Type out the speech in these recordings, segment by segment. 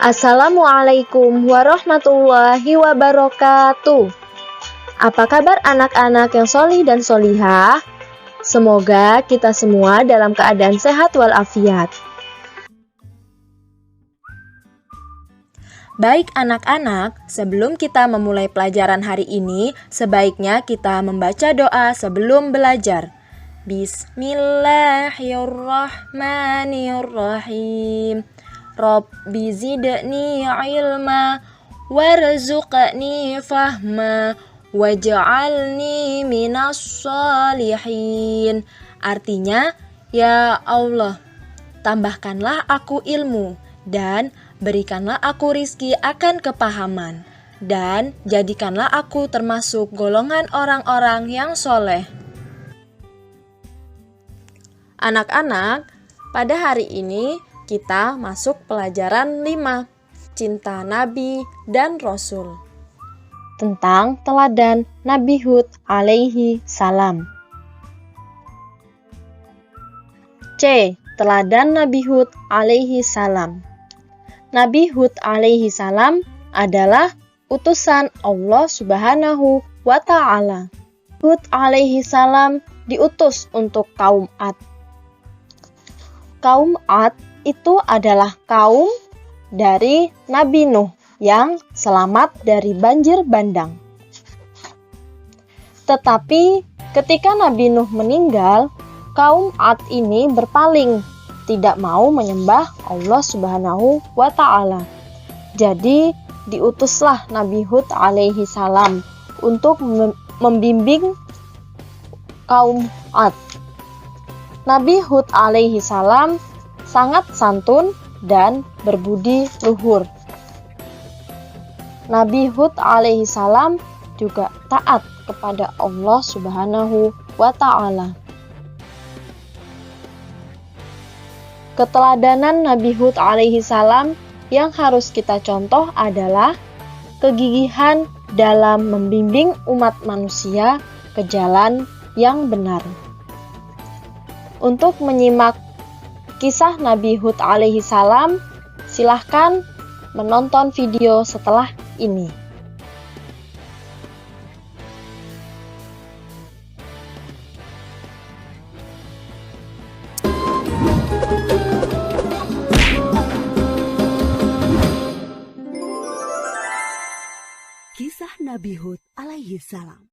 Assalamualaikum warahmatullahi wabarakatuh. Apa kabar anak-anak yang solih dan solihah? Semoga kita semua dalam keadaan sehat walafiat. Baik anak-anak, sebelum kita memulai pelajaran hari ini, sebaiknya kita membaca doa sebelum belajar. Bismillahirrahmanirrahim. Rabbi zidni ilma warzuqni fahma waj'alni minas sholihin. Artinya, ya Allah, tambahkanlah aku ilmu dan berikanlah aku rizki akan kepahaman, dan jadikanlah aku termasuk golongan orang-orang yang soleh. Anak-anak, pada hari ini kita masuk pelajaran 5, Cinta Nabi dan Rasul, tentang teladan Nabi Hud alaihi salam. C. Teladan Nabi Hud alaihi salam. Nabi Hud alaihi salam adalah utusan Allah Subhanahu wa ta'ala. Hud alaihi salam diutus untuk kaum Ad. Kaum Ad itu adalah kaum dari Nabi Nuh yang selamat dari banjir bandang. Tetapi ketika Nabi Nuh meninggal, kaum Ad ini berpaling, tidak mau menyembah Allah Subhanahu wa ta'ala. Jadi diutuslah Nabi Hud alaihi salam untuk membimbing kaum Ad. Nabi Hud alaihi salam sangat santun dan berbudi luhur. Nabi Hud alaihi salam juga taat kepada Allah Subhanahu wa ta'ala. Keteladanan Nabi Hud alaihi salam yang harus kita contoh adalah kegigihan dalam membimbing umat manusia ke jalan yang benar. Untuk menyimak kisah Nabi Hud alaihi salam, silahkan menonton video setelah ini. Kisah Nabi Hud alaihi salam.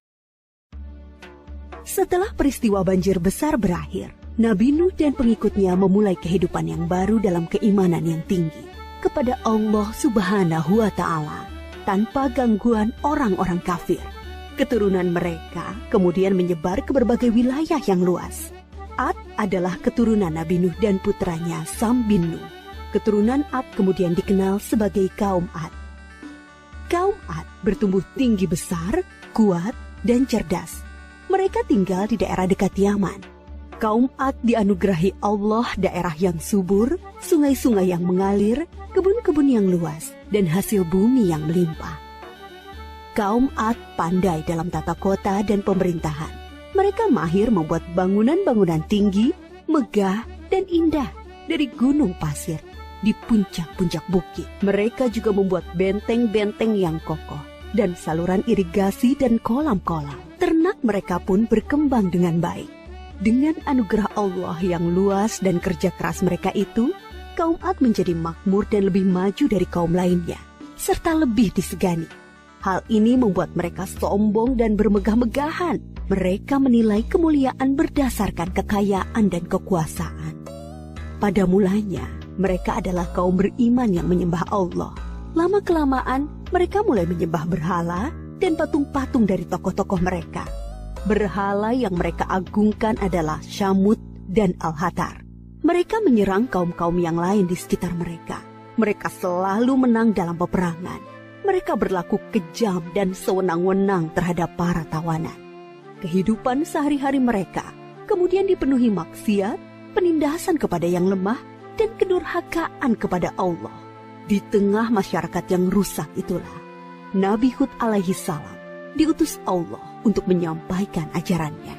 Setelah peristiwa banjir besar berakhir, Nabi Nuh dan pengikutnya memulai kehidupan yang baru dalam keimanan yang tinggi kepada Allah Subhanahu wa ta'ala tanpa gangguan orang-orang kafir. Keturunan mereka kemudian menyebar ke berbagai wilayah yang luas. Ad adalah keturunan Nabi Nuh dan putranya Sam bin Nuh. Keturunan Ad kemudian dikenal sebagai kaum Ad. Kaum Ad bertumbuh tinggi besar, kuat, dan cerdas. Mereka tinggal di daerah dekat Yaman. Kaum Ad dianugerahi Allah daerah yang subur, sungai-sungai yang mengalir, kebun-kebun yang luas, dan hasil bumi yang melimpah. Kaum Ad pandai dalam tata kota dan pemerintahan. Mereka mahir membuat bangunan-bangunan tinggi, megah, dan indah dari gunung pasir di puncak-puncak bukit. Mereka juga membuat benteng-benteng yang kokoh dan saluran irigasi dan kolam-kolam. Ternak mereka pun berkembang dengan baik. Dengan anugerah Allah yang luas dan kerja keras mereka itu, kaum Ad menjadi makmur dan lebih maju dari kaum lainnya, serta lebih disegani. Hal ini membuat mereka sombong dan bermegah-megahan. Mereka menilai kemuliaan berdasarkan kekayaan dan kekuasaan. Pada mulanya, mereka adalah kaum beriman yang menyembah Allah. Lama-kelamaan, mereka mulai menyembah berhala dan patung-patung dari tokoh-tokoh mereka. Berhala yang mereka agungkan adalah Syamut dan Al-Hatar. Mereka menyerang kaum-kaum yang lain di sekitar mereka. Mereka selalu menang dalam peperangan. Mereka berlaku kejam dan sewenang-wenang terhadap para tawanan. Kehidupan sehari-hari mereka kemudian dipenuhi maksiat, penindasan kepada yang lemah, dan kedurhakaan kepada Allah. Di tengah masyarakat yang rusak itulah, Nabi Hud alaihi salam diutus Allah untuk menyampaikan ajarannya.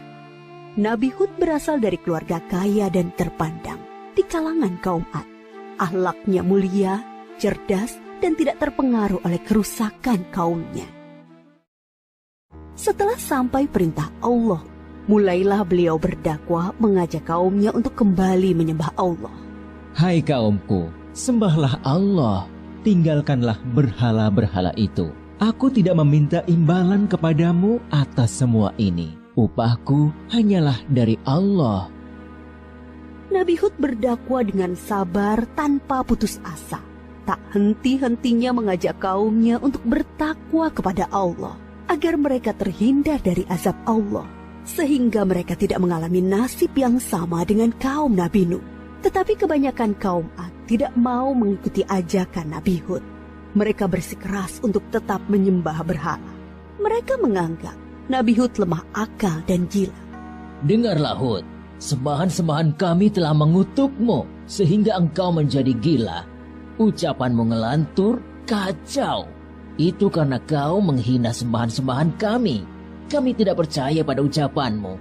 Nabi Hud berasal dari keluarga kaya dan terpandang di kalangan kaum Ad. Akhlaknya mulia, cerdas, dan tidak terpengaruh oleh kerusakan kaumnya. Setelah sampai perintah Allah, mulailah beliau berdakwah mengajak kaumnya untuk kembali menyembah Allah. Hai kaumku, sembahlah Allah, tinggalkanlah berhala-berhala itu. Aku tidak meminta imbalan kepadamu atas semua ini. Upahku hanyalah dari Allah. Nabi Hud berdakwah dengan sabar tanpa putus asa. Tak henti-hentinya mengajak kaumnya untuk bertakwa kepada Allah, agar mereka terhindar dari azab Allah, sehingga mereka tidak mengalami nasib yang sama dengan kaum Nabi Nuh. Tetapi kebanyakan kaum Ad tidak mau mengikuti ajakan Nabi Hud. Mereka bersikeras untuk tetap menyembah berhala. Mereka menganggap Nabi Hud lemah akal dan gila. Dengarlah Hud, sembahan-sembahan kami telah mengutukmu sehingga engkau menjadi gila. Ucapanmu ngelantur, kacau. Itu karena kau menghina sembahan-sembahan kami. Kami tidak percaya pada ucapanmu.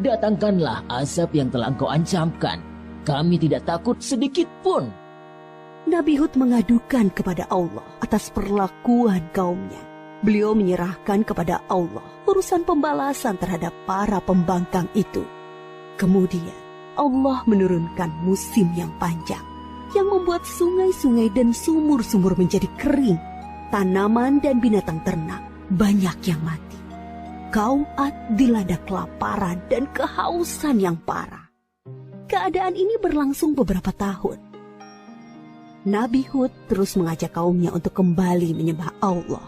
Datangkanlah azab yang telah engkau ancamkan. Kami tidak takut sedikit pun. Nabi Hud mengadukan kepada Allah atas perlakuan kaumnya. Beliau menyerahkan kepada Allah urusan pembalasan terhadap para pembangkang itu. Kemudian Allah menurunkan musim yang panjang, yang membuat sungai-sungai dan sumur-sumur menjadi kering. Tanaman dan binatang ternak banyak yang mati. Kaum Ad dilanda kelaparan dan kehausan yang parah. Keadaan ini berlangsung beberapa tahun. Nabi Hud terus mengajak kaumnya untuk kembali menyembah Allah.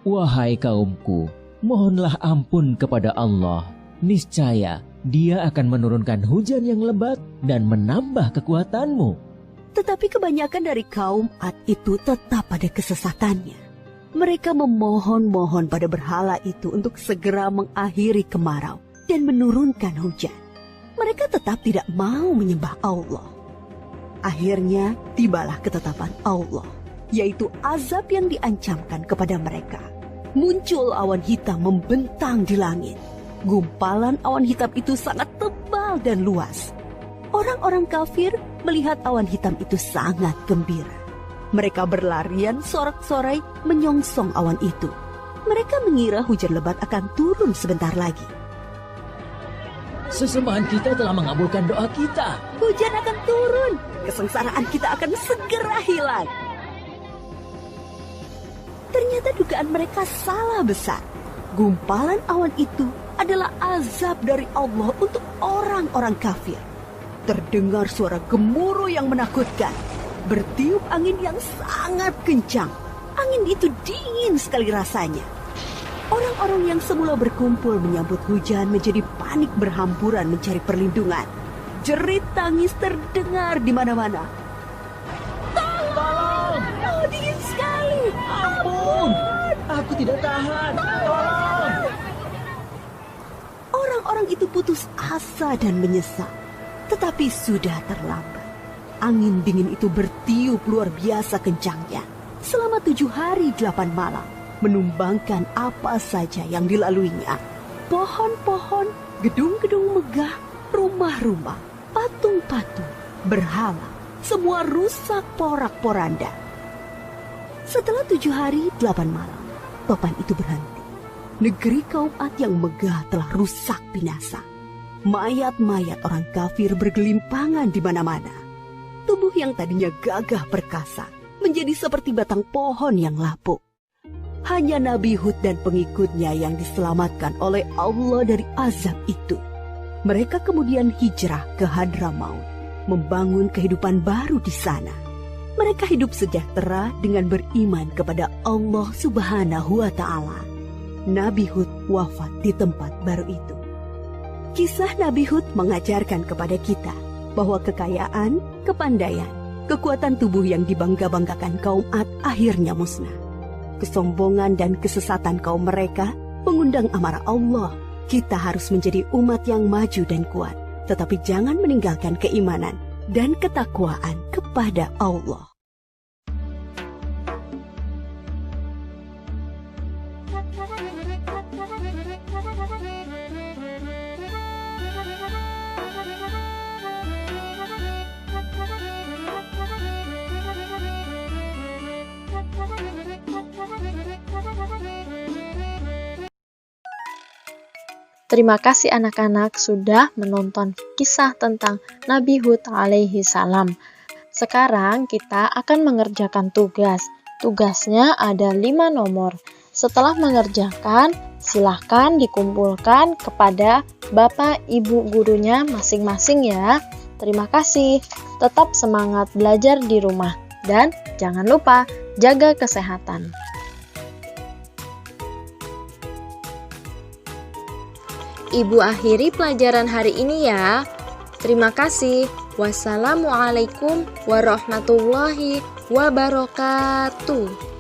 Wahai kaumku, mohonlah ampun kepada Allah. Niscaya Dia akan menurunkan hujan yang lebat dan menambah kekuatanmu. Tetapi kebanyakan dari kaum Ad itu tetap pada kesesatannya. Mereka memohon-mohon pada berhala itu untuk segera mengakhiri kemarau dan menurunkan hujan. Mereka tetap tidak mau menyembah Allah. Akhirnya tibalah ketetapan Allah, yaitu azab yang diancamkan kepada mereka. Muncul awan hitam membentang di langit. Gumpalan awan hitam itu sangat tebal dan luas. Orang-orang kafir melihat awan hitam itu sangat gembira. Mereka berlarian sorak-sorai menyongsong awan itu. Mereka mengira hujan lebat akan turun sebentar lagi. Sesembahan kita telah mengabulkan doa kita. Hujan akan turun. Kesengsaraan kita akan segera hilang. Ternyata dugaan mereka salah besar. Gumpalan awan itu adalah azab dari Allah untuk orang-orang kafir. Terdengar suara gemuruh yang menakutkan. Bertiup angin yang sangat kencang. Angin itu dingin sekali rasanya. Orang-orang yang semula berkumpul menyambut hujan menjadi panik berhamburan mencari perlindungan. Jerit tangis terdengar di mana-mana. Tolong! Oh, dingin sekali. Ampun! Aku tidak tahan. Tolong! Orang-orang itu putus asa dan menyesal. Tetapi sudah terlambat. Angin dingin itu bertiup luar biasa kencangnya. Selama 7 hari 8 malam. Menumbangkan apa saja yang dilaluinya. Pohon-pohon, gedung-gedung megah, rumah-rumah, patung-patung, berhala, semua rusak porak-poranda. Setelah 7 hari 8 malam, topan itu berhenti. Negeri kaum Ad yang megah telah rusak binasa. Mayat-mayat orang kafir bergelimpangan di mana-mana. Tubuh yang tadinya gagah perkasa menjadi seperti batang pohon yang lapuk. Hanya Nabi Hud dan pengikutnya yang diselamatkan oleh Allah dari azab itu. Mereka kemudian hijrah ke Hadramaut, membangun kehidupan baru di sana. Mereka hidup sejahtera dengan beriman kepada Allah Subhanahu wa Ta'ala. Nabi Hud wafat di tempat baru itu. Kisah Nabi Hud mengajarkan kepada kita bahwa kekayaan, kepandaian, kekuatan tubuh yang dibangga-banggakan kaum Ad akhirnya musnah. Kesombongan dan kesesatan kaum mereka mengundang amarah Allah. Kita harus menjadi umat yang maju dan kuat, tetapi jangan meninggalkan keimanan dan ketakwaan kepada Allah. Terima kasih anak-anak sudah menonton kisah tentang Nabi Hud alaihi salam. Sekarang kita akan mengerjakan tugas. Tugasnya ada 5 nomor. Setelah mengerjakan, silahkan dikumpulkan kepada Bapak Ibu gurunya masing-masing ya. Terima kasih. Tetap semangat belajar di rumah. Dan jangan lupa jaga kesehatan. Ibu akhiri pelajaran hari ini ya. Terima kasih. Wassalamualaikum warahmatullahi wabarakatuh.